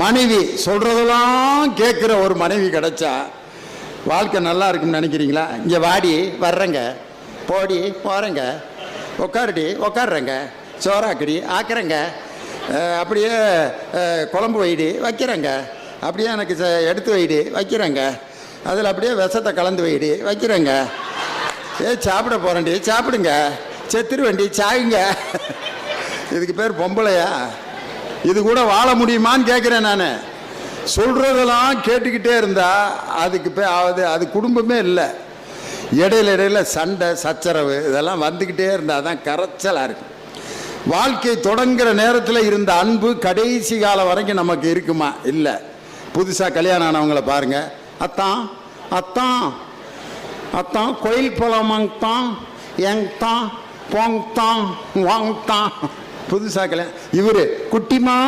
மனைவி சொல்றதெல்லாம் கேட்குற ஒரு மனைவி கிடைச்சா வாழ்க்கை நல்லா இருக்குன்னு நினைக்கிறீங்களா? இங்கே வாடி வர்றேங்க, போடி போகிறேங்க, உட்காருடி உட்காடுறேங்க, சோறாக்கடி ஆக்குறேங்க, அப்படியே குழம்பு வைடி வைக்கிறேங்க, அப்படியே எனக்கு எடுத்து வைடி வைக்கிறேங்க, அதில் அப்படியே விஷத்தை கலந்து வைடி வைக்கிறேங்க, சாப்பிட போகிறேன்டி சாப்பிடுங்க, செத்துரு வண்டி சாயுங்க. இதுக்கு பேர் பொம்பளையா? இது கூட வாழ முடியுமான்னு கேட்குறேன் நான். சொல்கிறதெல்லாம் கேட்டுக்கிட்டே இருந்தால் அதுக்கு அது குடும்பமே இல்லை. இடையில சண்டை சச்சரவு இதெல்லாம் வந்துக்கிட்டே இருந்தால் தான் கரைச்சலாக இருக்கும். வாழ்க்கை தொடங்குகிற நேரத்தில் இருந்த அன்பு கடைசி காலம் வரைக்கும் நமக்கு இருக்குமா? இல்லை. புதுசாக கல்யாணம் ஆனவங்களை பாருங்கள். அத்தான் அத்தான் அத்தான் கோயில் போலாமாங்கத்தான் எங்தான் போங்தான் வாங்கத்தான். புதுசாக கல்யாணம். இவர் குட்டிமா